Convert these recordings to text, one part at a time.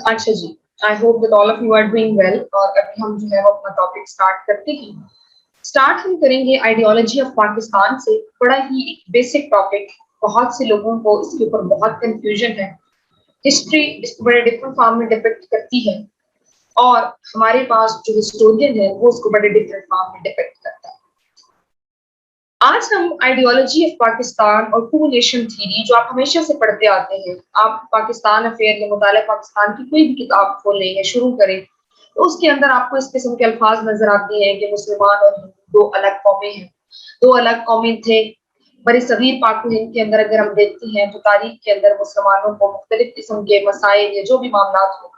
अच्छा जी, I hope that all of you are doing well. और अभी हम जो है वो अपना टॉपिक स्टार्ट करते हैं। स्टार्ट हम करेंगे आइडियोलॉजी ऑफ पाकिस्तान से। बड़ा ही एक बेसिक टॉपिक, बहुत से लोगों को इसके ऊपर बहुत कंफ्यूजन है। हिस्ट्री इसको बड़े डिफरेंट फॉर्म में डिपिक्ट करती है और हमारे पास जो हिस्टोरियन है वो उसको बड़े डिफरेंट फॉर्म में डिपिक्ट करता है। आज हम आइडियोलॉजी ऑफ पाकिस्तान और टू नेशन थ्योरी जो आप हमेशा से पढ़ते आते हैं, आप पाकिस्तान अफेयर या मुताला पाकिस्तान की कोई भी किताब खोलें या शुरू करें तो उसके अंदर आपको इस किस्म के अल्फाज नजर आते हैं कि मुसलमान और हिंदू दो अलग कौमें हैं, दो अलग कौमें थे। बड़े सगीर पाक हिंद के अंदर अगर हम देखते हैं तो तारीख के अंदर मुसलमानों को मुख्तलिफ किस्म के मसाइल या जो भी मामला हो,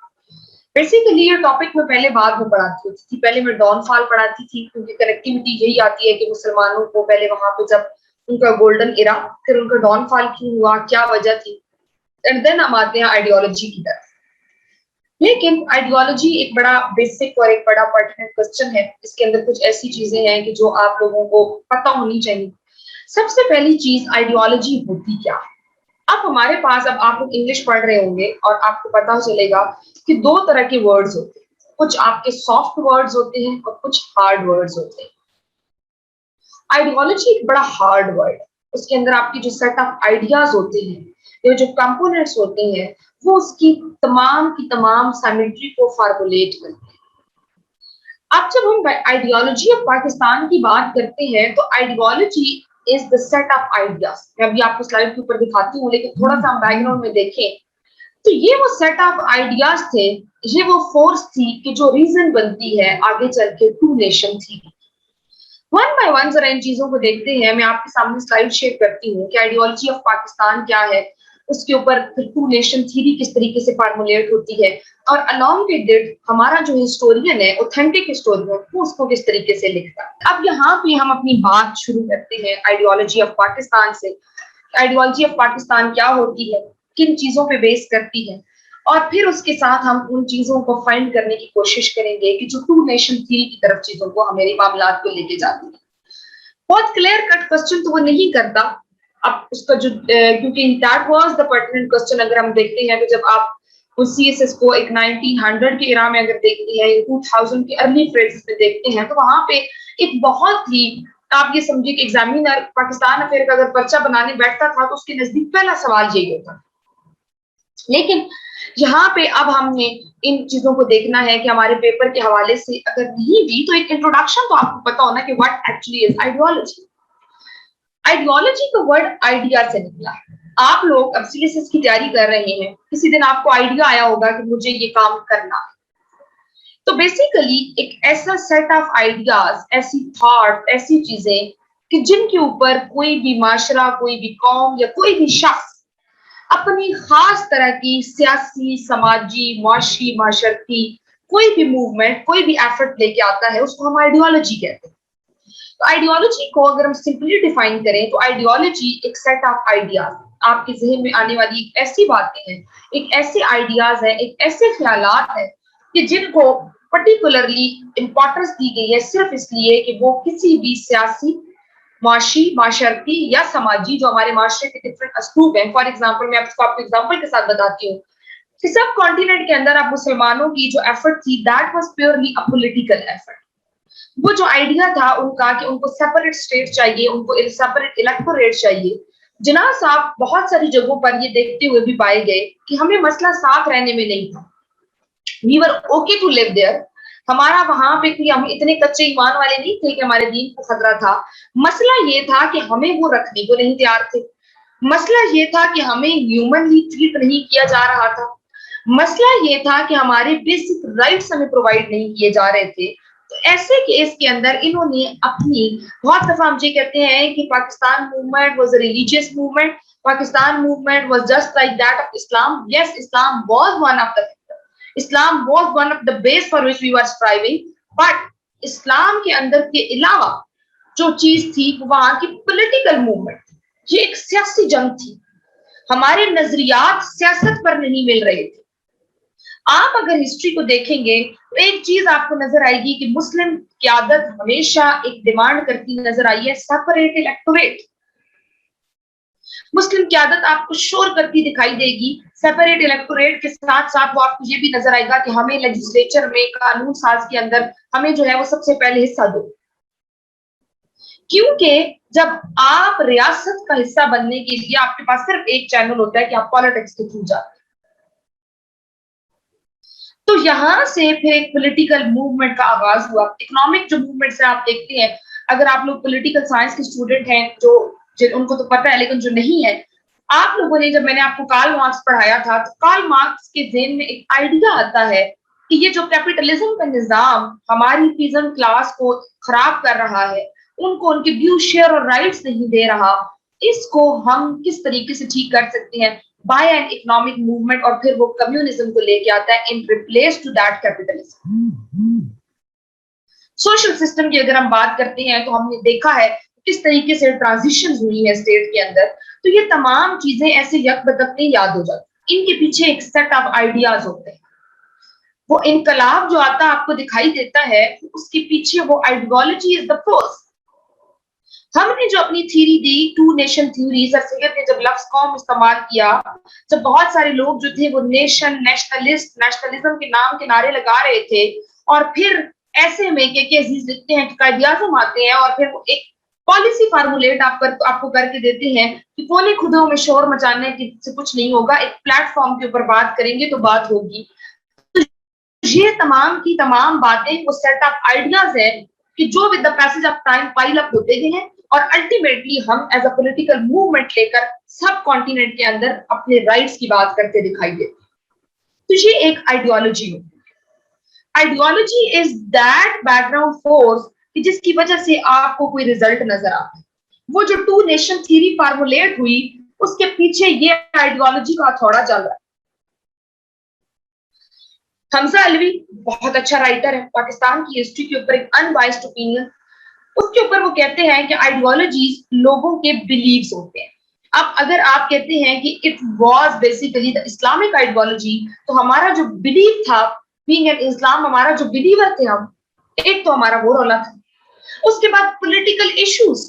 बेसिकली ये टॉपिक मैं पहले बाद में पढ़ाती होती थी। पहले मैं डाउनफॉल पढ़ाती थी क्योंकि कनेक्टिविटी यही आती है कि मुसलमानों को पहले वहां पे जब उनका गोल्डन इरा, फिर उनका डाउनफॉल क्यों हुआ, क्या वजह थी, एंड देन हम आते हैं आइडियोलॉजी की तरफ। लेकिन आइडियोलॉजी एक बड़ा बेसिक और एक बड़ा पर्टिनेंट क्वेश्चन है। इसके अंदर कुछ ऐसी चीजें हैं कि जो आप लोगों को पता होनी चाहिए। सबसे पहली चीज, आइडियोलॉजी होती क्या है। अब हमारे पास, अब आप लोग इंग्लिश पढ़ रहे होंगे और आपको पता चलेगा कि दो तरह के वर्ड्स होते हैं। कुछ आपके सॉफ्ट वर्ड्स होते हैं और कुछ हार्ड वर्ड्स होते हैं। आइडियोलॉजी एक बड़ा हार्ड वर्ड है। उसके अंदर आपकी जो सेट ऑफ आइडियाज होते हैं या जो कंपोनेंट्स होते हैं वो उसकी तमाम की तमाम सिमेट्री को फार्मुलेट करते हैं। अब जब हम आइडियोलॉजी ऑफ पाकिस्तान की बात करते हैं तो ideology is the set of ideas. मैं अभी आपको स्लाइड के ऊपर दिखाती हूँ, लेकिन थोड़ा सा हम बैकग्राउंड में देखें तो ये वो सेट ऑफ आइडियाज थे, ये वो फोर्स थी कि जो रीजन बनती है आगे चल के टू नेशन थी। वन बाय वन जरा इन चीजों को देखते हैं। मैं आपके सामने स्लाइड शेयर करती हूँ कि आइडियोलॉजी ऑफ पाकिस्तान क्या है, उसके ऊपर टू नेशन थ्योरी किस तरीके से फार्मुलेट होती है, और अलॉन्ग विद इट हमारा जो हिस्टोरियन है, ऑथेंटिक हिस्टोरियन, वो उसको किस तरीके से लिखता है। अब यहाँ पे हम अपनी बात शुरू करते हैं आइडियोलॉजी ऑफ पाकिस्तान से। आइडियोलॉजी ऑफ पाकिस्तान क्या होती है, किन चीजों पे बेस करती है, और फिर उसके साथ हम उन चीजों को फाइंड करने की कोशिश करेंगे कि जो टू नेशन थ्योरी की तरफ चीजों को हमारे मामलात को लेके जाती है। बहुत क्लियर कट क्वेश्चन तो वो नहीं करता। अब उसका जो क्योंकि that was the pertinent question. अगर हम देखते हैं तो जब आप उस सीएसएस को एक 1900 के इरा में अगर देखते हैं, 2000 के अर्ली फेजेस में देखते हैं, तो वहां पे एक बहुत ही, आप ये समझिए कि एग्जामिनर पाकिस्तान अफेयर का अगर पर्चा बनाने बैठता था तो उसके नजदीक पहला सवाल यही होता। लेकिन यहाँ पे अब हमने इन चीजों को देखना है कि हमारे पेपर के हवाले से अगर नहीं भी तो एक इंट्रोडक्शन तो आपको पता होना कि what actually is ideology. Ideology का वर्ड आइडिया से निकला है। आप लोग अब सीएसएस की तैयारी कर रहे हैं, किसी दिन आपको आइडिया आया होगा कि मुझे ये काम करना है। तो बेसिकली एक ऐसा सेट ऑफ आइडियाज, ऐसी थॉट, ऐसी चीजें कि जिनके ऊपर कोई भी माशरा, कोई भी कौम या कोई भी शख्स अपनी खास तरह की सियासी, समाजी, मुआशी, माशरती कोई भी मूवमेंट, कोई भी एफर्ट लेके आता है, उसको हम आइडियोलॉजी कहते हैं। तो आइडियोलॉजी को अगर हम सिंपली डिफाइन करें तो आइडियोलॉजी एक सेट ऑफ आइडियाज, आपके जहन में आने वाली एक ऐसी बातें हैं, एक ऐसे आइडियाज हैं, एक ऐसे ख्यालात हैं कि जिनको पर्टिकुलरली इंपॉर्टेंस दी गई है सिर्फ इसलिए कि वो किसी भी सियासी, माशी, माशरती या समाजी, जो हमारे माशरे के डिफरेंट अस्लूब हैं। फॉर एग्जाम्पल, मैं आपको एग्जाम्पल के साथ बताती हूँ कि सब कॉन्टिनेंट के अंदर अब मुसलमानों की जो एफर्ट थी, that was purely a political effort. वो जो आइडिया था उनका कि उनको सेपरेट स्टेट चाहिए, उनको सेपरेट इलेक्टोरेट चाहिए। जिन्ना साहब बहुत सारी जगहों पर ये देखते हुए भी पाए गए कि हमें मसला साथ रहने में नहीं था, we were okay to live there. हमारा वहां पे कि हम इतने कच्चे ईमान वाले नहीं थे कि हमारे दीन को खतरा था। मसला ये था कि हमें वो रखने को नहीं तैयार थे। मसला ये था कि हमें ह्यूमनली ट्रीट नहीं किया जा रहा था। मसला ये था कि हमारे बेसिक राइट्स हमें प्रोवाइड नहीं किए जा रहे थे। तो ऐसे केस के अंदर इन्होंने अपनी, बहुत दफा हम ये कहते हैं कि Pakistan movement was a religious movement, Pakistan movement was just like that of Islam. Yes, Islam was one of the, Islam was one of the base for which we were striving, but इस्लाम के अंदर के अलावा जो चीज थी वहां की पॉलिटिकल मूवमेंट, ये एक सियासी जंग थी। हमारे नजरियात सियासत पर नहीं मिल रहे थे। आप अगर हिस्ट्री को देखेंगे तो एक चीज आपको नजर आएगी कि मुस्लिम क़यादत हमेशा एक डिमांड करती नजर आई है, सेपरेट इलेक्टोरेट। मुस्लिम क़यादत आपको शोर करती दिखाई देगी, सेपरेट इलेक्टोरेट के साथ साथ वो आपको ये भी नजर आएगा कि हमें लेजिस्लेचर में, कानून साज के अंदर हमें जो है वो सबसे पहले हिस्सा दो। क्योंकि जब आप रियासत का हिस्सा बनने के लिए आपके पास सिर्फ एक चैनल होता है कि आप पॉलिटिक्स के थ्रू जाते हैं। तो यहां से फिर एक पॉलिटिकल मूवमेंट का आगाज हुआ। इकोनॉमिक जो मूवमेंट से आप देखते हैं, अगर आप लोग पॉलिटिकल साइंस के स्टूडेंट हैं जो उनको तो पता है, लेकिन जो नहीं है, आप लोगों ने, जब मैंने आपको कार्ल मार्क्स पढ़ाया था, तो कार्ल मार्क्स के ज़हन में एक आइडिया आता है कि ये जो कैपिटलिज्म का निजाम हमारी पीजेंट क्लास को खराब कर रहा है, उनको उनके ड्यू शेयर और राइट्स नहीं दे रहा, इसको हम किस तरीके से ठीक कर सकते हैं बाय एन इकोनॉमिक मूवमेंट, और फिर वो कम्युनिज्म को लेके आता है in replace to that capitalism. Social system की अगर हम बात करते हैं तो हमने देखा है किस तरीके से ट्रांजिशन हुई है स्टेट के अंदर, तो ये तमाम चीजें ऐसे यकबदक नहीं याद हो जाती, इनके पीछे एक सेट ऑफ आइडियाज होते हैं। वो इनकलाब जो आता आपको दिखाई देता है, उसके पीछे वो आइडियोलॉजी इज द फोर्स। हमने जो अपनी थ्योरी दी, two nation theory, sir Syed ने जब लफ्ज कौम इस्तेमाल किया, जब बहुत सारे लोग जो थे वो नेशन, नेशनलिज्म के नाम के नारे लगा रहे थे, और फिर ऐसे में के अजीज लिखते हैं कि कायद-ए-आज़म आते हैं और फिर वो एक पॉलिसी फार्मूलेट आपको करके देते हैं कि कोने खुदों में शोर मचाने से कुछ नहीं होगा, एक प्लेटफॉर्म के ऊपर बात करेंगे तो बात होगी। तो ये तमाम की तमाम बातें वो सेट ऑफ आइडियाज है कि जो with the passage of time pile up होते गए हैं, और अल्टीमेटली हम एज अ पॉलिटिकल मूवमेंट लेकर सब कॉन्टिनेंट के अंदर अपने राइट्स की बात करते दिखाई देते। तो ये एक आइडियोलॉजी है। Ideology is that background force कि जिसकी वजह से आपको कोई रिजल्ट नजर आता है। वो जो टू नेशन थ्योरी फार्मूलेट हुई, उसके पीछे ये आइडियोलॉजी का हथौड़ा चल रहा है। हमजा अलवी बहुत अच्छा राइटर है, पाकिस्तान की हिस्ट्री के ऊपर एक अनबाइस्ड ओपिनियन, उसके ऊपर वो कहते हैं कि आइडियोलॉजीज लोगों के बिलीव्स होते हैं। अब अगर आप कहते हैं कि it was basically the Islamic ideology, तो हमारा जो बिलीव था, बीइंग एन इस्लाम, हमारा जो बिलीवर थे हम, एक तो हमारा वो रोला था। उसके बाद पॉलिटिकल इश्यूज,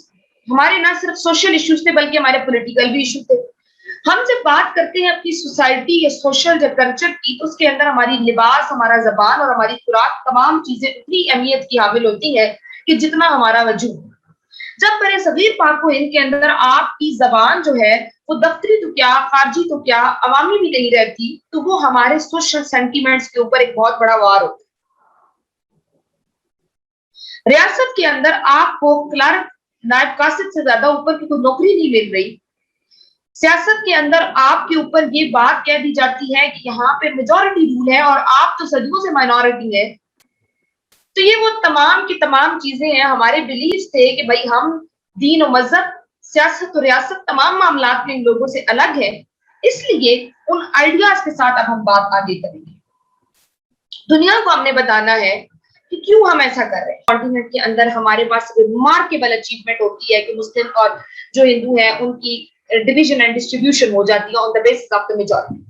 हमारे ना सिर्फ सोशल इश्यूज थे बल्कि हमारे पॉलिटिकल भी इशू थे। हम जब बात करते हैं अपनी सोसाइटी या सोशल जब कल्चर की, तो उसके अंदर हमारी लिबास, हमारा जबान और हमारी खुराक, तमाम चीजें उतनी अहमियत की हामिल होती है कि जितना हमारा वजूद। जब बड़े सगीर पाक को इनके अंदर आपकी जबान जो है वो दफ्तरी तो क्या, खारजी तो क्या, अवामी भी नहीं रहती, तो वो हमारे सोशल सेंटीमेंट्स के ऊपर एक बहुत बड़ा वार होता है। रियासत के अंदर आपको क्लर्क, नायब कासिद से ज्यादा ऊपर की कोई नौकरी नहीं मिल रही। सियासत के अंदर आपके ऊपर ये बात कह दी जाती है कि यहाँ पे मेजॉरिटी रूल है और आप तो सदियों से माइनॉरिटी है। तो ये वो तमाम की तमाम चीजें हैं। हमारे बिलीव्स थे कि भाई हम दीन और मजहब, सियासत और रियासत तमाम मामलात में इन लोगों से अलग है, इसलिए उन आइडियाज के साथ अब हम बात आगे करेंगे। दुनिया को हमने बताना है कि क्यों हम ऐसा कर रहे हैं। कॉन्टिनेंट के अंदर हमारे पास रिमार्केबल अचीवमेंट होती है कि मुस्लिम और जो हिंदू हैं उनकी डिवीजन एंड डिस्ट्रीब्यूशन हो जाती है on the basis of the majority.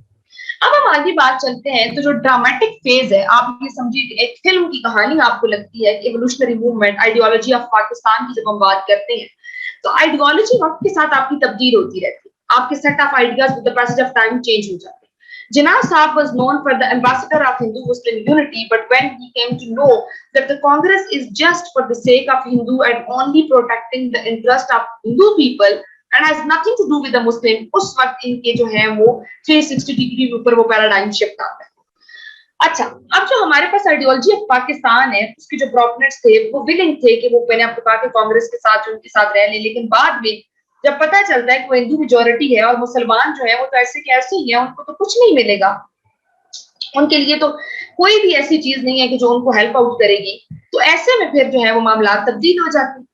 अब हम आगे बात चलते हैं, तो जो ड्रामेटिक फेज है, आप ये समझिए एक फिल्म की कहानी आपको लगती है, evolutionary movement, ideology of Pakistan की जब हम बात करते हैं, तो आइडियोलॉजी वक्त के साथ आपकी तब्दील होती रहती है, आपके set of ideas with the passage of time change हो जाते हैं। Jinnah Saab was known for the ambassador of Hindu-Muslim unity, but when he came to know that the Congress is just for the sake of Hindu and only protecting the interest of Hindu people and has nothing to do with the Muslim, उस वक्त इनके जो है वो 360 degree के ऊपर वो paradigm shift आता है। अच्छा, अब जो हमारे पास आइडियोलॉजी ऑफ पाकिस्तान है, उसके जो प्रोपोनेंट्स थे वो विलिंग थे कि वो, मैंने आपको कहा कि कांग्रेस के साथ उनके साथ रह ले, लेकिन बाद में जब पता चलता है कि वो हिंदू मेजॉरिटी है और मुसलमान जो है वो तो ऐसे के ऐसे ही है, उनको तो कुछ नहीं मिलेगा, उनके लिए तो कोई भी ऐसी चीज नहीं है कि जो उनको हेल्प आउट करेगी, तो ऐसे में फिर जो है वो मामला तब्दील हो जाते हैं।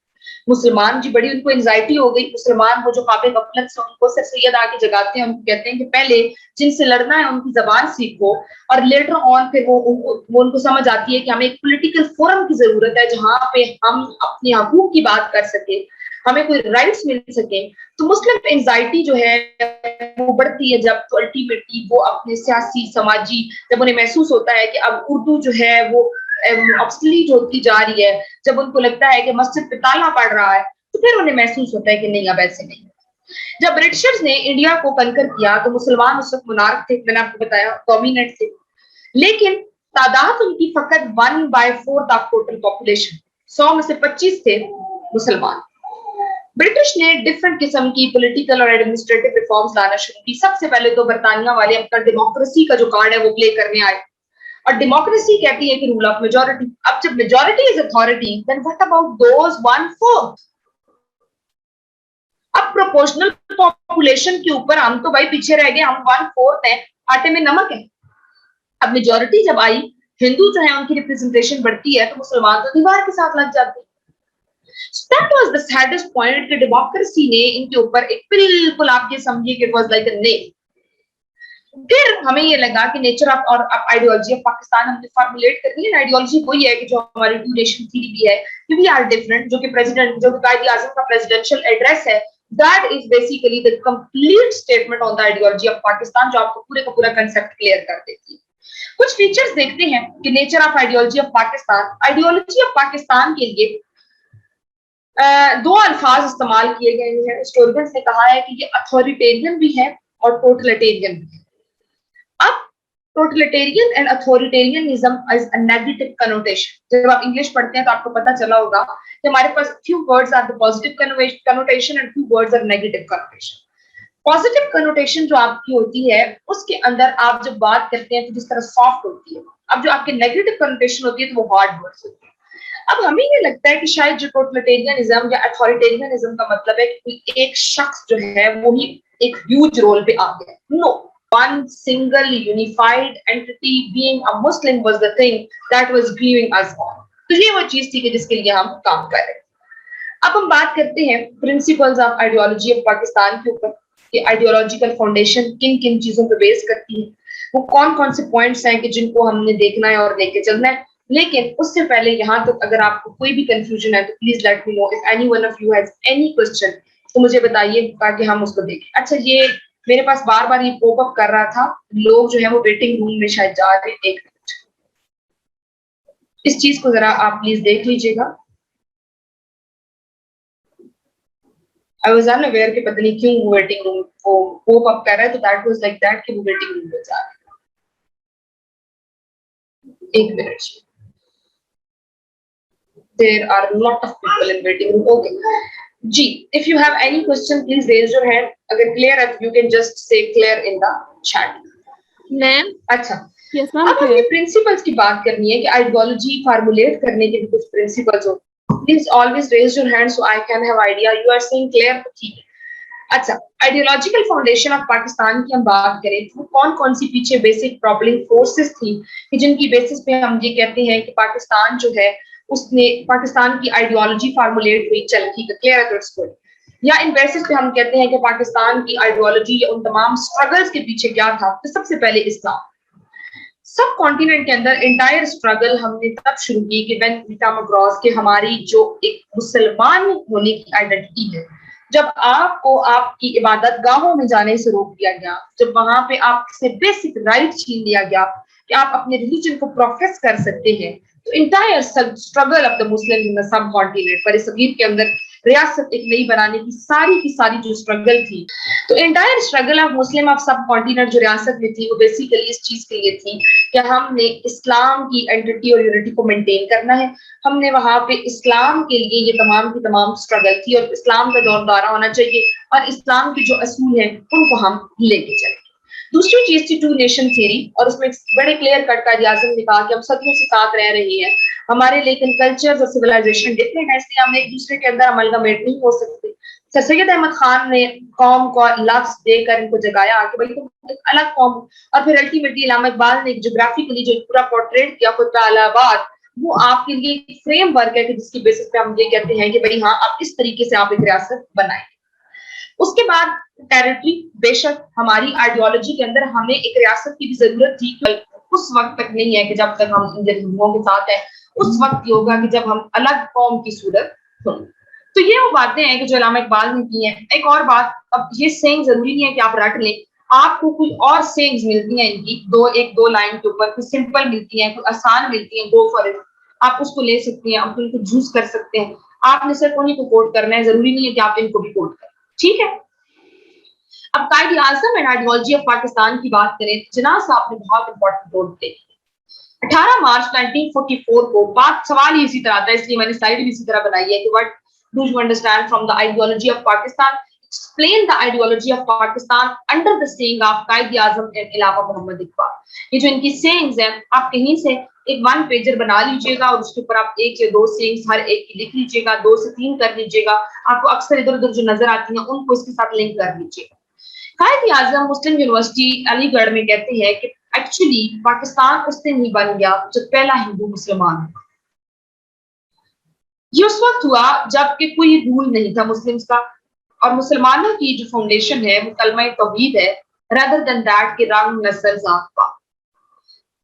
मुसलमान जी बड़ी उनको एंजाइटी हो गई। मुसलमान वो जो काफी गफलत से उनको सर सैयद आके जगाते हैं, उनको कहते हैं कि पहले जिनसे लड़ना है उनकी जबान सीखो, और लेटर ऑन फिर वो उनको समझ आती है कि हमें एक पॉलिटिकल फोरम की जरूरत है जहां पे हम अपने हकूक की बात कर सके, हमें कोई राइट्स मिल सके। तो मुस्लिम एंजाइटी जो है वो बढ़ती है जब, तो अल्टीमेटली वो अपने सियासी समाजी, जब उन्हें महसूस होता है कि अब उर्दू जो है वो ऑब्सोलीट होती जा रही है, जब उनको लगता है कि मस्जिद पे ताला पड़ रहा है, तो फिर उन्हें महसूस होता है कि नहीं, अब ऐसे नहीं। जब ब्रिटिशर्स ने इंडिया को कंकर किया तो मुसलमान उस वक्त मुनार्क थे, मैंने आपको बताया डोमिनेट थे, लेकिन तादाद उनकी फकत 1/4 था टोटल पॉपुलेशन, 100 में से 25 थे मुसलमान। ब्रिटिश ने डिफरेंट किस्म की पॉलिटिकल और एडमिनिस्ट्रेटिव रिफॉर्म्स लाना शुरू की। सबसे पहले तो बरतानिया वाले अपना डेमोक्रेसी का जो कार्ड है वो प्ले करने आए, और डेमोक्रेसी कहती है कि रूल ऑफ मेजॉरिटी। अब जब majority is authority, then what about those 1/4? अब प्रोपोर्शनल पॉपुलेशन के ऊपर हम तो भाई पीछे रह गए, हम 1/4 हैं, आटे में नमक है। अब मेजॉरिटी जब आई, हिंदू जो है उनकी रिप्रेजेंटेशन बढ़ती है, तो मुसलमान तो दीवार के साथ लग जाते हैं। So that was the saddest point कि डेमोक्रेसी ने इनके ऊपर एक बिल्कुल आप ये समझिए कि it was like a nail। फिर हमें ये लगा कि नेचर ऑफ और आइडियोलॉजी ऑफ पाकिस्तान हमने फॉर्मुलेट करनी है। आइडियोलॉजी वही है कि जो हमारी टू नेशन थ्योरी भी है कि वी आर डिफरेंट, जो कि प्रेसिडेंट, जो कि कायदे आज़म का प्रेसिडेंशियल एड्रेस है, that is basically the complete statement on the ideology of Pakistan, जो आपको पूरे का पूरा कंसेप्ट क्लियर कर देती है। कुछ फीचर्स देखते हैं कि nature of ideology of Pakistan. Ideology of Pakistan के लिए दो अल्फाज इस्तेमाल किए गए हैं। हिस्टोरियंस ने कहा है कि ये अथॉरिटेरियन भी है और टोटलिटेरियन भी है। अब totalitarian and authoritarianism is a negative connotation. जब आप इंग्लिश पढ़ते हैं तो आपको पता चला होगा कि हमारे पास few words are the positive connotation and few words are negative connotation. Positive connotation जो आपकी होती है उसके अंदर आप जब बात करते हैं तो जिस तरह सॉफ्ट होती है। अब जो आपके नेगेटिव कनोटेशन होती है तो वो हार्ड वर्ड्स होती है। अब हमें ये लगता है कि शायद जो टोटलिटेरियनिज्म या अथॉरिटेरियनिज्म का मतलब है कि एक शख्स जो है वो ही एक ह्यूज रोल पे आ गया। No, one single unified entity being a Muslim was the thing that was giving us all। तो ये वो चीज थी कि जिसके लिए हम काम कर रहे हैं। अब हम बात करते हैं principles of ideology of Pakistan के ऊपर कि आइडियोलॉजिकल फाउंडेशन किन किन चीजों पे बेस करती है, वो कौन कौन से पॉइंट्स हैं कि जिनको हमने देखना है और लेके चलना है। लेकिन उससे पहले यहाँ तक अगर आपको कोई भी कंफ्यूजन है तो please let me know. If any one of you has any question तो मुझे बताइए ताकि हम उसको देखें। अच्छा, ये मेरे पास बार बार ये पॉप अप कर रहा था, लोग जो है वो वेटिंग रूम में शायद जा रहे हैं। एक मिनट, इस चीज को जरा आप प्लीज देख लीजिएगा। आई वाज अनअवेयर कि पता नहीं क्यों वो वेटिंग रूम वो पॉप अप कर रहा है, तो दैट वाज लाइक दैट कि वो वेटिंग रूम में जा रहे हैं। एक minute, there are a lot of people in waiting room। Okay जी, if you have any question please raise your hand। अगर clear है you can just say clear in the chat। Ma'am अच्छा, yes, अब हमें principles की बात करनी है कि आइडियोलॉजी फार्मुलेट करने के भी कुछ प्रिंसिपल्स हो। Please always raise your hand so I can have idea. You are saying clear, ठीक है। अच्छा, आइडियोलॉजिकल फाउंडेशन ऑफ पाकिस्तान की हम बात करें तो कौन कौन सी पीछे बेसिक प्रॉब्लम फोर्सेस थी कि जिनकी बेसिस पे हम ये कहते हैं कि पाकिस्तान जो है उसने पाकिस्तान की आइडियोलॉजी फार्मुलेट हुई। चल ठीक है, क्लियर है तो इट्स गुड। या इन बेसिस पे हम कहते हैं कि पाकिस्तान की आइडियोलॉजी या उन तमाम स्ट्रगल्स के पीछे क्या था। तो सबसे पहले इस्लाम। सब कॉन्टिनेंट के अंदर इंटायर स्ट्रगल हमने तब शुरू की कि व्हेन वी कम अक्रॉस कि हमारी जो एक मुसलमान होने की आइडेंटिटी है, जब आपको आपकी इबादत गाहों में जाने से रोक दिया गया, जब वहां पे आपसे बेसिक राइट छीन लिया गया कि आप अपने रिलीजन को प्रोफेस कर सकते हैं, तो entire struggle of the Muslim in the sub continent पर सगीर के अंदर रियासत एक नई बनाने की सारी जो स्ट्रगल थी, तो entire struggle of Muslim of सब कॉन्टिनेंट जो रियासत में थी वो बेसिकली इस चीज के लिए थी कि हमने इस्लाम की एंटिटी और यूनिटी को मेंटेन करना है। हमने वहां पे इस्लाम के लिए ये तमाम की तमाम स्ट्रगल थी और इस्लाम का दौर दौरा होना चाहिए और इस्लाम के जो असूल हैं उनको हम लेके चलेंगे। दूसरी चीज थी टू नेशन थ्योरी, और उसमें बड़े क्लियर कट कायदे आज़म ने कहा कि हम सदियों से साथ रह रही हैं हमारे, लेकिन कल्चर्स और सिविलाइजेशन डिफरेंट है, इसलिए हम एक दूसरे के अंदर अमलगमेट नहीं हो सकते। सर सैयद अहमद खान ने कौम को लफ्ज देकर इनको जगाया कि भाई तुम एक अलग कौम, और फिर अल्टीमेटली इल्हाम इकबाल ने जोग्राफिकली जो पूरा पोर्ट्रेट किया खुद का इलाहाबाद, वो आपके लिए एक फ्रेमवर्क है कि जिसकी बेसिस पे हम ये कहते हैं कि भाई हाँ आप इस तरीके से आप एक रियासत बनाएं। उसके बाद टेरिटरी, बेशक हमारी आइडियोलॉजी के अंदर हमें एक रियासत की भी जरूरत थी, उस वक्त तक नहीं है कि जब तक हम इन हिंदुओं के साथ हैं, उस वक्त ये होगा कि जब हम अलग कौम की सूरत हो। तो ये वो बातें हैं कि जो इल्हाम इकबाल ने की हैं। एक और बात, अब ये सेइंग जरूरी नहीं है कि आप रट लें, आपको कोई और सेइंग्स मिलती हैं इनकी दो लाइन के ऊपर, कुछ सिंपल मिलती हैं, कुछ आसान मिलती हैं, गो फॉर इट, आप उसको ले सकते हैं, आप उनको चूज कर सकते हैं। आपने सिर्फ उन्हीं को कोट करना है, जरूरी नहीं है कि आप इनको भी कोट करें, ठीक है। अब कायद आजम एंड आइडियोलॉजी ऑफ पाकिस्तान की बात करें तो जिन्ना साहब ने बहुत इंपॉर्टेंट रोल प्ले किया। 18 मार्च 1944 को, बात सवाल ही इसी तरह था इसलिए मैंने स्लाइड भी इसी तरह बनाई है कि what do you understand from the ideology of Pakistan, explain the ideology of Pakistan under the saying of Quaid Azam and अलावा मोहम्मद इकबाल। ये जो इनकी सेइंग्स हैं, आप कहीं से एक वन पेजर बना लीजिएगा और उसके ऊपर आप एक या दो सेइंग्स हर एक की लिख लीजिएगा, 2 से 3 कर लीजिएगा, आपको अक्सर इधर उधर जो नजर आती हैं उनको इसके साथ लिंक कर लीजिएगा। कायद आजम मुस्लिम यूनिवर्सिटी अलीगढ़ में कहते हैं कि एक्चुअली पाकिस्तान उस दिन ही बन गया जब पहला हिंदू मुसलमान हुआ। ये उस वक्त हुआ जबकि कोई रूल नहीं था मुस्लिम्स का, और मुसलमानों की जो फाउंडेशन है वो कलमा तौहीद है, rather than that कि रंग नस्ल जात पात।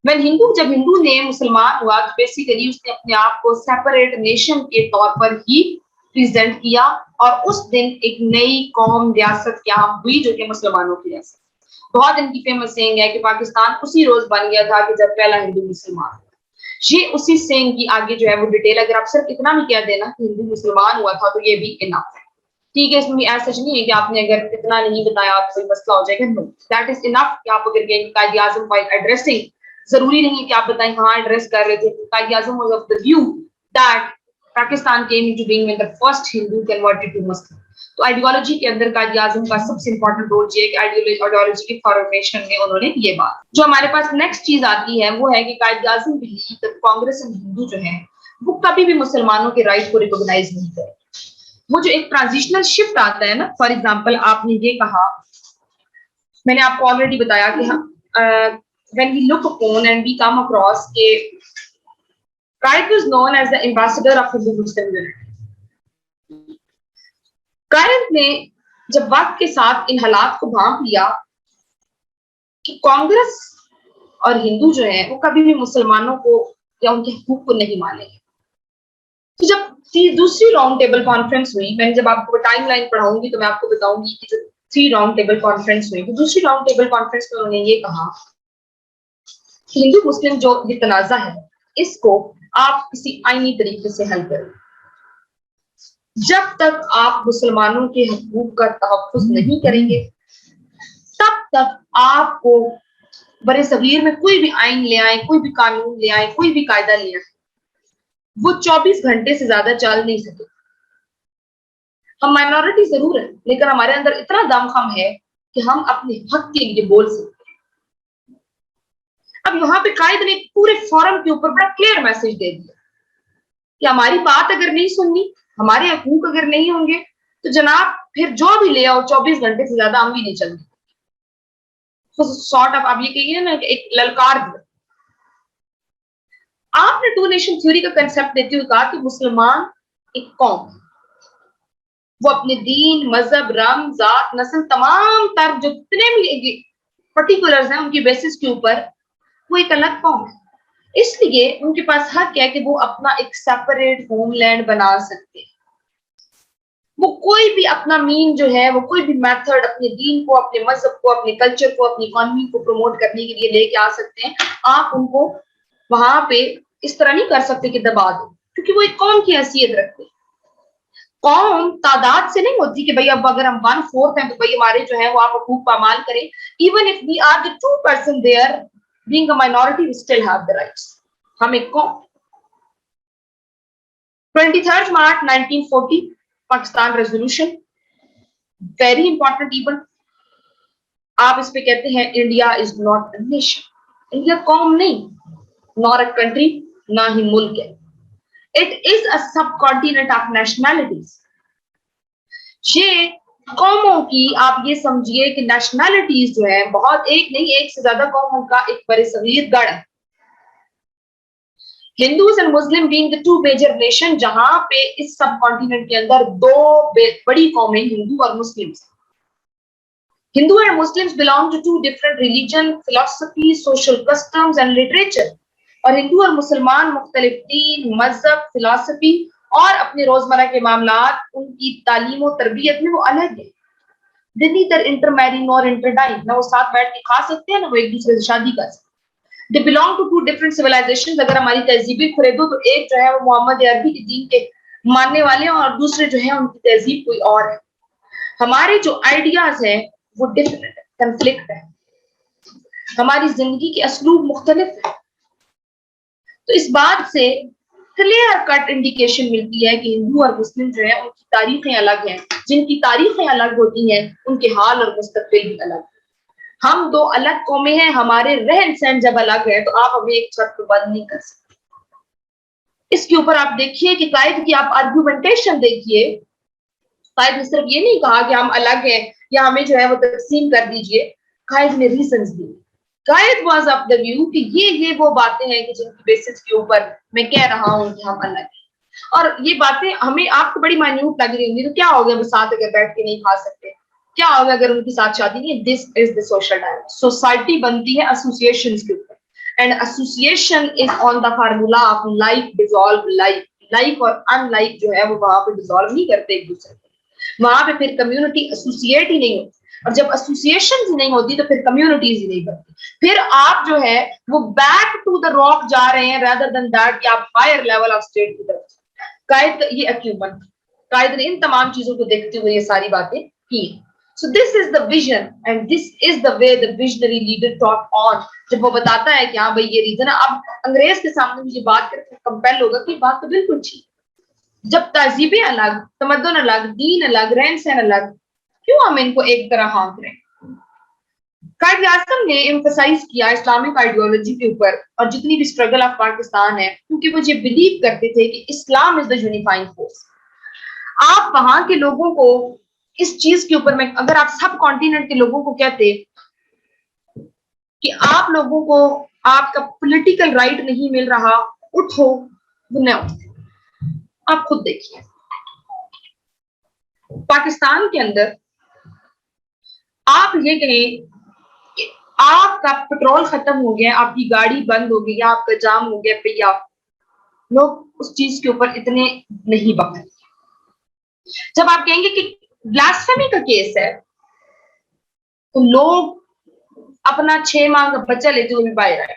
जब हिंदू ने मुसलमान हुआ तो बेसिकली उसने अपने आप को सेपरेट नेशन के तौर पर ही प्रेजेंट किया, और उस दिन एक नई कौम रियासत क्या हुई जो कि मुसलमानों की रियासत। बहुत इनकी फेमस सेइंग है कि पाकिस्तान उसी रोज बन गया था कि जब पहला हिंदू मुसलमान। ये उसी सेइंग की आगे जो है वो डिटेल, अगर आप सिर्फ इतना भी कह देना कि हिंदू मुसलमान हुआ था तो ये भी इनफ है, ठीक है। इसमें ऐसा नहीं है कि आपने अगर इतना नहीं बताया आप कोई मसला हो जाएगा, नो, दैट इज इनफ कि आप अगर कायद आजम बाय एड्रेसिंग, जरूरी नहीं है कि आप बताएं कहां एड्रेस कर रहे थे। Quaid Azam was of the view that Pakistan came into being when the first Hindu converted to Muslim. तो आइडियोलॉजी के अंदर कायद आजम का सबसे इंपॉर्टेंट रोल ये है कि आइडियोलॉजी की फॉर्मेशन में उन्होंने ये बात। जो हमारे पास नेक्स्ट चीज आती है वो है कि Quaid Azam believe that Congress and Hindu जो है वो कभी भी मुसलमानों के राइट को रिकॉग्नाइज नहीं करें। वो जो एक ट्रांजिशनल शिफ्ट आता है ना, फॉर एग्जांपल आपने ये कहा, मैंने आपको ऑलरेडी बताया कि हम when we look upon and we come across के Kayed was known as the ambassador of Hindu Muslim unity। कायद ने जब वक्त के साथ इन हालात को भांप लिया कि कांग्रेस और हिंदू जो है वो कभी भी मुसलमानों को या उनके हुकूक को नहीं मानेंगे, तो जब दूसरी राउंड टेबल कॉन्फ्रेंस हुई, मैंने जब आपको टाइमलाइन पढ़ाऊंगी तो मैं आपको बताऊंगी कि जो 3 राउंड टेबल कॉन्फ्रेंस हुई, तो दूसरी राउंड टेबल कॉन्फ्रेंस में उन्होंने ये कहा कि हिंदू मुस्लिम जो ये तनाजा है इसको आप किसी आईनी तरीके से हल करें। जब तक आप मुसलमानों के हकूक का तहफ़्फ़ुज़ नहीं करेंगे तब तक आपको बड़े सगीर में कोई भी आइन ले आए, कोई भी कानून ले आए, कोई भी कायदा ले आए, वो 24 घंटे से ज्यादा चल नहीं सके। हम माइनॉरिटी जरूर है लेकिन हमारे अंदर इतना दमखम है कि हम अपने हक के लिए बोल सकते हैं। अब यहाँ पे कायद ने पूरे फोरम के ऊपर बड़ा क्लियर मैसेज दे दिया कि हमारी बात अगर नहीं सुननी, हमारे हकूक अगर नहीं होंगे तो जनाब फिर जो भी ले आओ 24 घंटे से ज्यादा हम भी नहीं चलेंगे। तो सॉर्ट ऑफ आप ये कहिए ना कि एक ललकार दिया। आपने 2 नेशन थ्योरी का कंसेप्ट देते हुए कहा कि मुसलमान एक कौम, वो अपने दीन, मजहब, रंग, जात, नस्ल तमाम तर जो जितने भी पर्टिकुलर्स हैं उनकी बेसिस के ऊपर वो एक अलग कौम है, इसलिए उनके पास हक है कि वो अपना एक सेपरेट होमलैंड बना सकते हैं। वो कोई भी अपना मीन जो है, वो कोई भी मेथड अपने दीन को, अपने मजहब को, अपने कल्चर को, अपनी इकोनॉमी को प्रमोट करने के लिए लेके आ सकते हैं। आप उनको वहां पे इस तरह नहीं कर सकते कि दबा दो, क्योंकि वो एक कौम की हैसियत रखते हैं। कौम तादाद से नहीं होती कि भाई अब अगर हम 1/4 हैं तो भाई हमारे जो है वो आप हकूक पामाल करें। Even if we are the 2% there being a minority we still have the rights. हम एक कौम। 23 March 1940 Pakistan resolution, very important event. आप इस पे कहते हैं India is not a nation. India कौम नहीं, नॉट अ कंट्री, ना ही मुल्क है। इट इज अ सब कॉन्टिनेंट ऑफ नेशनैलिटीज। ये कौमों की आप ये समझिए कि नेशनैलिटीज जो है बहुत, एक नहीं एक से ज्यादा कौमों का एक बड़े सगीर गढ़ है। Hindus and Muslim being the 2 major nation, जहां पे इस सब कॉन्टिनेंट के अंदर 2 बड़ी कौमें हिंदू और मुस्लिम। Hindu and Muslims belong to 2 different religion, philosophy, social customs and literature। और हिंदू और मुसलमान मुख्तलिफ दीन, मजहब, फिलॉसफी और अपने रोजमर्रा के मामलात, उनकी तालीम और तरबियत में वो अलग है। They neither intermarry nor interdine। ना वो साथ बैठ के खा सकते हैं ना वो एक दूसरे से शादी कर सकते हैं। They belong to 2 different civilizations। अगर हमारी तहजीबें खुरेदो तो एक जो है वो मोहम्मद अरबी के दीन के मानने वाले हैं और दूसरे जो है उनकी तहजीब कोई और है। हमारे जो आइडियाज हैं وہ ڈفرینٹ ہے, کنفلکٹ ہے, ہماری زندگی کے اسلوب مختلف ہے. تو اس بات سے کلیئر کٹ انڈیکیشن ملتی ہے کہ ہندو اور مسلم جو ہے ان کی تاریخیں الگ ہیں. جن کی تاریخیں الگ ہوتی ہیں ان کے حال اور مستقبل بھی الگ. ہم دو الگ قومیں ہیں, ہمارے رہن سہن جب الگ ہے تو آپ ہمیں ایک چھت پہ بند نہیں کر سکتے. اس کے اوپر آپ دیکھیے کہ قائد کی آپ آرگومنٹیشن دیکھیے. قائد نے صرف یہ نہیں کہا کہ ہم الگ ہیں یا ہمیں جو ہے وہ تقسیم کر دیجئے, قائد نے reasons the. Quaid was of the view کہ یہ وہ باتیں ہیں کہ جن کی بیسس کے اوپر میں کہہ رہا ہوں کہ ہم الگ ہیں. اور یہ باتیں ہمیں آپ کو بڑی مائنیوٹ لگ رہی ہوں گی, تو کیا ہو گیا ساتھ اگر بیٹھ کے نہیں کھا سکتے, کیا ہوگا اگر ان کے ساتھ شادی نہیں. دس از دا سوشل ڈائلاگ. سوسائٹی بنتی ہے ایسوسیشن کے اوپر, and association is on the formula of like dissolve like. Like اور ان لائک جو ہے وہ وہاں پہ ڈیزالو نہیں کرتے ایک دوسرے کو, وہاں پہ پھر کمیونٹی ایسوسیٹ ہی نہیں ہوتی. اور جب ایسوسیشن ہی نہیں ہوتی تو پھر کمیونٹیز ہی نہیں بنتی. پھر آپ جو ہے وہ بیک ٹو دا راک جا رہے ہیں rather than that کہ آپ ہائر لیول آف اسٹیٹ کی طرف. قائد کا یہ اکیومنٹ, قائد نے ان تمام چیزوں کو دیکھتے ہوئے یہ ساری باتیں کی. So this is the vision and this is the way the visionary leader taught on. جب وہ بتاتا ہے کہ ہاں بھائی یہ ریزن ہے, اب انگریز کے سامنے مجھے بات کر کے کمپیل ہوگا کہ بات تو بالکل ٹھیک. جب تہذیبیں الگ, تمدن الگ, دین الگ, رہن سہن الگ, کیوں ہم ان کو ایک طرح ہانک رہے ہیں. قائد اعظم نے ایمفسائز کیا اسلامک آئیڈیالوجی کے اوپر اور جتنی بھی اسٹرگل آف پاکستان ہے, کیونکہ وہ یہ بلیو کرتے تھے کہ اسلام از دا یونیفائنگ فورس. آپ وہاں کے لوگوں کو اس چیز کے اوپر, میں اگر آپ سب کانٹیننٹ کے لوگوں کو کہتے کہ آپ لوگوں کو آپ کا پولیٹیکل رائٹ نہیں مل رہا, اٹھو, وہ نہ اٹھتے. آپ خود دیکھیے پاکستان کے اندر آپ یہ کہیں کہ آپ کا پیٹرول ختم ہو گیا, آپ کی گاڑی بند ہو گئی, یا آپ کا جام ہو گیا پیا, لوگ اس چیز کے اوپر اتنے نہیں بکتے. جب آپ کہیں گے کہ بلاسفیمی کا کیس ہے تو لوگ اپنا 6 ماہ کا بچہ لیتے ہوئے بھی باہر آئے.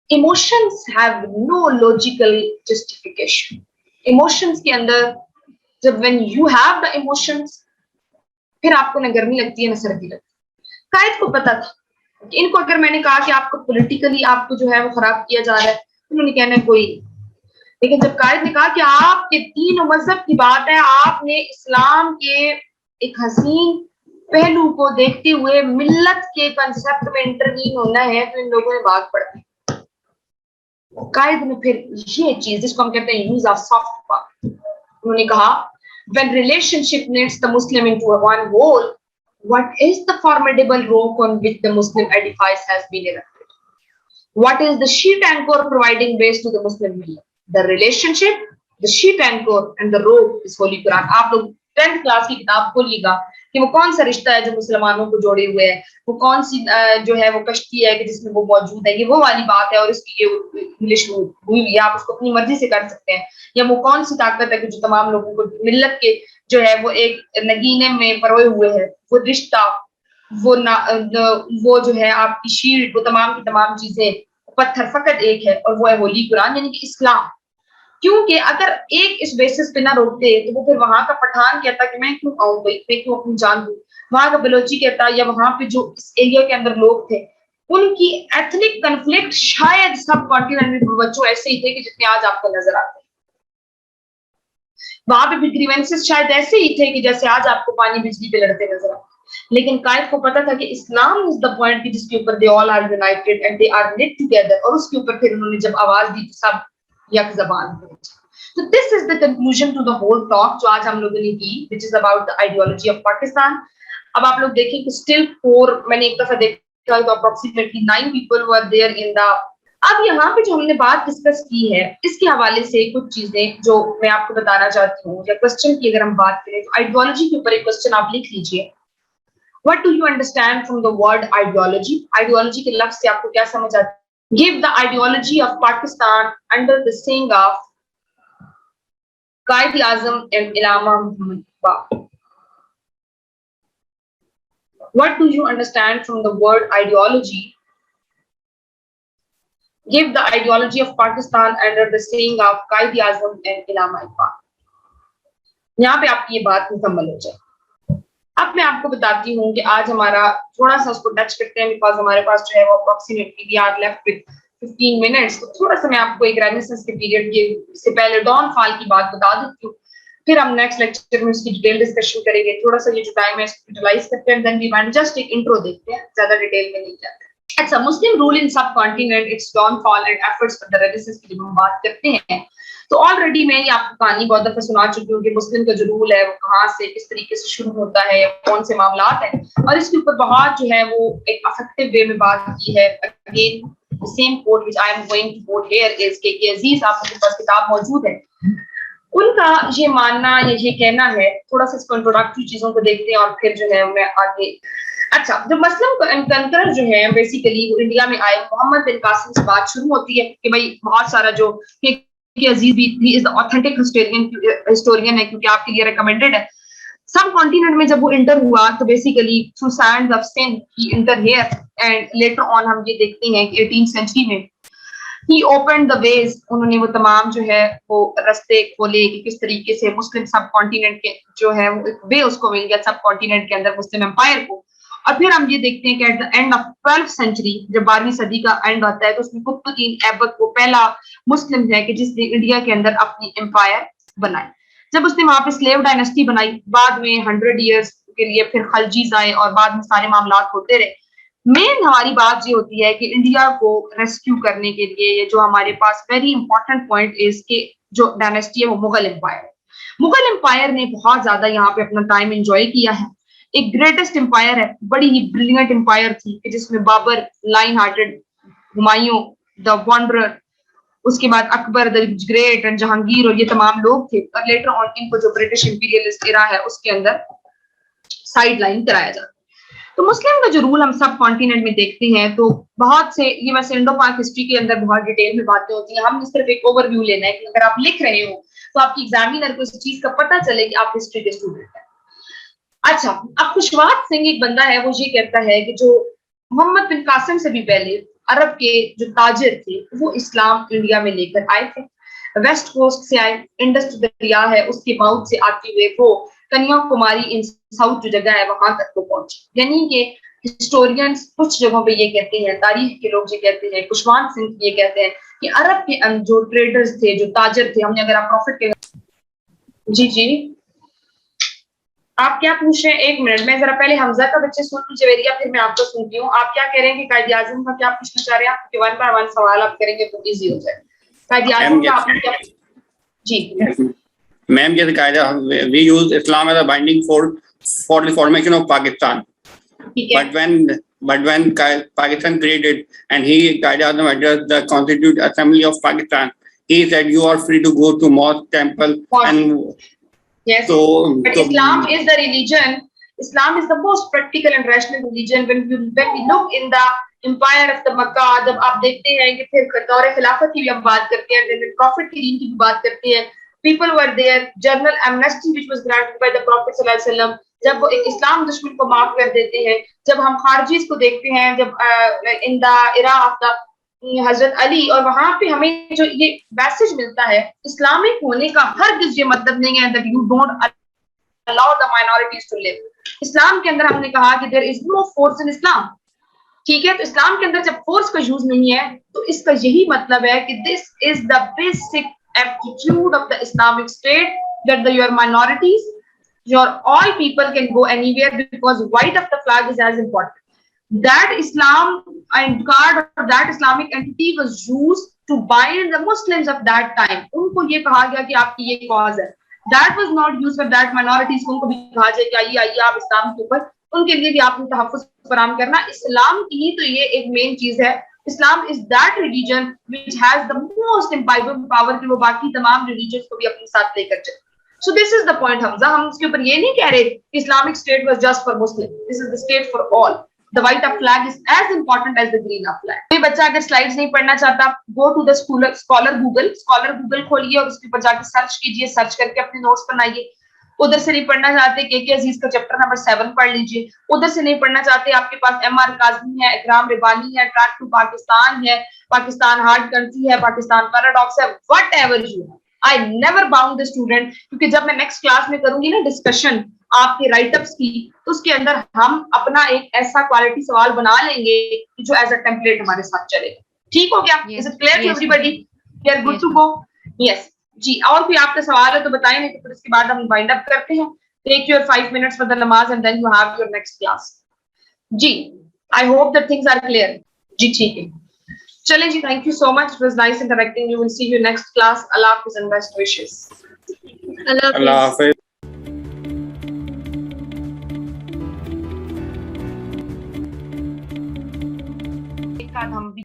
Emotions have no logical justification. Emotions کے اندر جب when you have the emotions, پھر آپ کو نہ گرمی لگتی ہے نہ سردی لگتی. قائد کو پتا تھا کہ ان کو اگر میں نے کہا کہ آپ کو پولیٹیکلی آپ کو جو ہے وہ خراب کیا جا رہا ہے, انہوں نے کہنا ہے کوئی. لیکن جب قائد نے کہا کہ آپ کے دین و مذہب کی بات ہے, آپ نے اسلام کے ایک حسین پہلو کو دیکھتے ہوئے ملت کے کنسپٹ میں انٹروین ہونا ہے, تو ان لوگوں نے بھاگ پڑا. قائد نے پھر یہ چیز جس کو ہم کہتے ہیں یوز آف سافٹ پاور, انہوں نے کہا when relationship knits the Muslim into a one whole, what is the formidable rock on which the Muslim edifice has been erected? What is the sheet anchor providing base to the Muslim millet? The relationship, the sheet anchor and the rope is Holy Quran. آپ لوگ 10th class کی کتاب کھولیے گا کہ وہ کون سا رشتہ ہے جو مسلمانوں کو جوڑے ہوئے ہے, وہ کون سی جو ہے وہ کشتی ہے کہ جس میں وہ موجود ہے, یہ وہ والی بات ہے, اور اس کی یہ انگلش ہوئی ہے, آپ اس کو اپنی مرضی سے کر سکتے ہیں. یا وہ کون سی طاقت ہے کہ جو تمام لوگوں کو ملت کے جو ہے وہ ایک نگینے میں پروئے ہوئے ہے, وہ رشتہ, وہ جو ہے آپ کی شیلڈ, وہ تمام کی تمام چیزیں, پتھر فقط ایک ہے اور وہ ہے ہولی قرآن یعنی کہ اسلام. کیونکہ اگر ایک اس بیسس پہ نہ روکتے تو وہ پھر وہاں کا پٹھان کہتا کہ میں کیوں آؤں بھائی, میں کیوں اپنی جان دوں, وہاں کا بلوچی کہتا, یا وہاں پہ جو اس ایریا کے اندر لوگ تھے ان کی ایتھنک کنفلکٹ شاید سب کانٹیننٹ میں بچوں ایسے ہی تھے کہ جتنے آج آپ کو نظر آتے ہیں. وہاں پہ بھی گریونسز شاید ایسے ہی تھے کہ جیسے آج آپ کو پانی بجلی پہ لڑتے نظر آتے. لیکن قائد کو پتا تھا کہ اسلام از دا پوائنٹ کہ جس کے اوپر they all are united and they are knit together, اور اس کے اوپر پھر انہوں نے جب آواز دی تو سب یک زبان ہوئے. So this is the conclusion to the whole talk جو آج ہم لوگوں نے کی, which is about the ideology of Pakistan. اب آپ لوگ دیکھیں کہ still 4, میں نے ایک دفعہ دیکھا تو approximately 9 people were there in the. اب یہاں پہ جو ہم نے بات ڈسکس کی ہے اس کے حوالے سے کچھ چیزیں جو میں آپ کو بتانا چاہتی ہوں, یا کوشچن کی اگر ہم بات کریں تو آئیڈیالوجی کے اوپر ایک کوشچن آپ لکھ لیجئے. What do you understand from the word ideology? Ideology کے لفظ سے آپ کو کیا سمجھ آتا ہے؟ Give the ideology of Pakistan under the saying of Quaid Azam and Allama Muhammad Iqbal. What do you understand from the word ideology? Give the ideology of Pakistan under the saying of Quaid Azam and علامہ اقبال. یہاں پہ آپ کی یہ بات مکمل ہو جائے. अब मैं आपको बताती हूँ कि आज हमारा थोड़ा सा उसको टच करते हैं, बिकॉज हमारे पास जो है वो approximately we are left with 15 minutes. तो थोड़ा सा मैं आपको एक रेनेसांस के पीरियड के से पहले डॉन फॉल की बात बता देती हूँ, फिर हम नेक्स्ट लेक्चर में उसकी डिटेल डिस्कशन करेंगे। थोड़ा सा ये जो टाइम है इसको यूटिलाइज करते हैं, देन वी वांट जस्ट एक इंट्रो देखते हैं, ज्यादा डिटेल में नहीं जाते। अच्छा, मुस्लिम रूल इन सब continent, it's downfall and efforts for the renaissance की जब हम बात करते हैं तो ऑलरेडी मैं ये आपको कहानी बहुत दफा सुना चुकी हूँ कि मुस्लिम का जो रूल है वो कहाँ से किस तरीके से शुरू होता है या कौन से मामला है, और इसके ऊपर बहुत जो है वो एक अफेक्टिव वे में बात की है। Again same quote which I am going to quote here is K Aziz, आपके पास किताब मौजूद है, उनका ये मानना या ये कहना है। थोड़ा सा इसको इंट्रोडक्टरी चीजों को देखते हैं और फिर जो है मैं आगे। अच्छा, जो मसलम कंकरर जो है बेसिकली वो इंडिया में आए, मोहम्मद बिन कासिम से बात शुरू होती है कि भाई बहुत सारा जो कि अजीज भी इज द ऑथेंटिक हिस्टोरियन है क्योंकि आपके लिए रिकमेंडेड है। सब कॉन्टिनेंट में जब वो इंटर हुआ तो basically through sands of Sindh ही enter here, and later on हम ये देखते हैं कि 18th सेंचुरी में ही ओपन द वेज, उन्होंने वो तमाम जो है वो रास्ते खोले कि किस तरीके से मुस्लिम सब कॉन्टिनेंट के जो है वो एक वे उसको मिल गया सब कॉन्टिनेंट के अंदर मुस्लिम एम्पायर को। और फिर हम ये देखते हैं कि at the end of 12th century जब 12वीं सदी का एंड होता है तो उसमें कुतुबुद्दीन ऐबक वो पहला मुस्लिम है कि जिसने इंडिया के अंदर अपनी एम्पायर बनाई। जब उसने वहां पे स्लेव डायनेस्टी बनाई, बाद में 100 ईयर्स के लिए फिर खलजीज आए और बाद में सारे मामला होते रहे। मेन हमारी बात ये होती है कि इंडिया को रेस्क्यू करने के लिए ये जो हमारे पास वेरी इंपॉर्टेंट पॉइंट इज कि जो डायनेस्टी है वो मुगल एम्पायर। मुगल एम्पायर ने बहुत ज्यादा यहाँ पे अपना टाइम एंजॉय किया है। एक ग्रेटेस्ट एम्पायर है, बड़ी ही ब्रिलियंट एम्पायर थी जिसमें Babur, lion hearted, Humayun the wanderer, उसके बाद Akbar the great and Jahangir और ये तमाम लोग थे। और लेटर ऑन इनको जो ब्रिटिश इंपीरियलिस्ट एरा है उसके अंदर साइड लाइन कराया जाता। तो मुस्लिम का जो रूल हम सब कॉन्टिनेंट में देखते हैं तो बहुत से, ये वैसे इंडो पाक हिस्ट्री के अंदर बहुत डिटेल में बातें होती हैं, हम सिर्फ एक ओवरव्यू लेना है कि अगर आप लिख रहे हो तो आपकी एग्जामिनर को इस चीज का पता चले कि आप हिस्ट्री के स्टूडेंट हैं। अच्छा, अब खुशवंत सिंह एक बंदा है, वो ये कहता है कि जो मोहम्मद बिन कासिम से भी पहले अरब के जो ताजिर थे वो इस्लाम इंडिया में लेकर आए थे। वेस्ट कोस्ट से आए, इंडस दरिया है उसके माउथ से आते हुए वो कन्याकुमारी इन साउथ जो जगह है वहां तक वो पहुंचे। यानी कि हिस्टोरियंस कुछ जगहों पे ये कहते हैं, तारीख के लोग ये कहते हैं, खुशवंत सिंह ये कहते हैं कि अरब के जो ट्रेडर्स थे, जो ताजिर थे, हमने अगर आप प्रॉफिट के जी जी आप क्या पूछ रहे हैं? एक मिनट, मैं जरा पहले हमजा का बच्चे सुन जवेरिया, फिर मैं आपको सुनती हूँ। आप क्या कह रहे हैं कि कायद आज़म का क्या पूछना चाह रहे हैं आप? 1 बाय 1 सवाल आप करेंगे तो इजी हो जाए। कायद आज़म का आपने क्या? जी मैम, जैसे कायदा we use Islam as a binding for the formation of Pakistan. But when Pakistan created and Qaeda Azam addressed the Constituent Assembly of Pakistan, he said you are free to go to mosque, temple, and yes. So, but Islam is the religion. Islam is the most practical and rational religion. When we look in the empire of the Makkah, जब आप देखते हैं कि फिर दौरे खिलाफत की भी हम बात करते हैं, then prophet की दीन की भी बात करते हैं, people were there, general amnesty which was granted by the Prophet sallallahu alaihi wasallam, जब वो एक इस्लाम दुश्मन को माफ कर देते हैं, जब हम खारजीज को देखते हैं, जब in the era of the हजरत अली, और वहां पे हमें जो ये मैसेज मिलता है इस्लामिक होने का, हरगिज़ ये मतलब नहीं है that you don't allow the minorities to live. इस्लाम के अंदर हमने कहा कि there is no force in Islam, ठीक है? तो इस्लाम के अंदर जब फोर्स का यूज नहीं है तो इसका यही मतलब है कि this is the basic aptitude of the Islamic State, that your minorities, your all people can go anywhere because white of the flag is as important. That Islam and card or that Islamic entity was used to bind the Muslims of that time. उनको ये कहा गया कि आपकी ये cause है. That was not used for that minorities. उनको भी कहा जाए कि आइए आप इस्लाम के ऊपर, उनके लिए भी आपने तहफ़्फ़ुज़ फराहम करना. इस्लाम की तो ये एक मेन चीज है. Islam is that religion which has the most imbibing power कि वो बाकी तमाम religions को भी अपने साथ लेकर चले. So this is the point, Hamza. हम इसके ऊपर ये नहीं कह रहे कि Islamic State was just for Muslim. This is the state for all. The white of flag is as important as the green of flag. कोई बच्चा अगर स्लाइड्स नहीं पढ़ना चाहता, go to the scholar Google खोलिए और उसके ऊपर जाकर सर्च कीजिए, सर्च करके अपने नोट्स बनाइए. उधर से नहीं पढ़ना चाहते के अजीज का चैप्टर नंबर 7 पढ़ लीजिए. उधर से नहीं पढ़ना चाहते, आपके पास MR काज़मी है, इकराम रिबानी है, ट्रैक टू पाकिस्तान है, पाकिस्तान हार्ड कंट्री है, पाकिस्तान पैराडॉक्स है, व्हाटएवर यू है. I never bound the student, क्योंकि जब मैं नेक्स्ट क्लास में करूंगी ना डिस्कशन آپ کے رائٹ اپس کی, تو اس کے اندر ہم اپنا ایک ایسا کوالٹی سوال بنا لیں گے جو ایز اے ٹیمپلیٹ ہمارے ساتھ چلے. ٹھیک ہو گیا؟ Is it clear to everybody? We are good to go? Yes. جی, اور کوئی آپ کا سوال ہے تو بتائیں, نہیں تو پھر اس کے بعد ہم وائنڈ اپ کرتے ہیں. Take your 5 minutes for the namaz and then you have your next class. G, I hope that things are clear. جی ٹھیک ہے, چلیں جی, thank you so much. It was nice interacting. You will see you next class. Allah Hafiz and best wishes. اللہ حافظ. ہم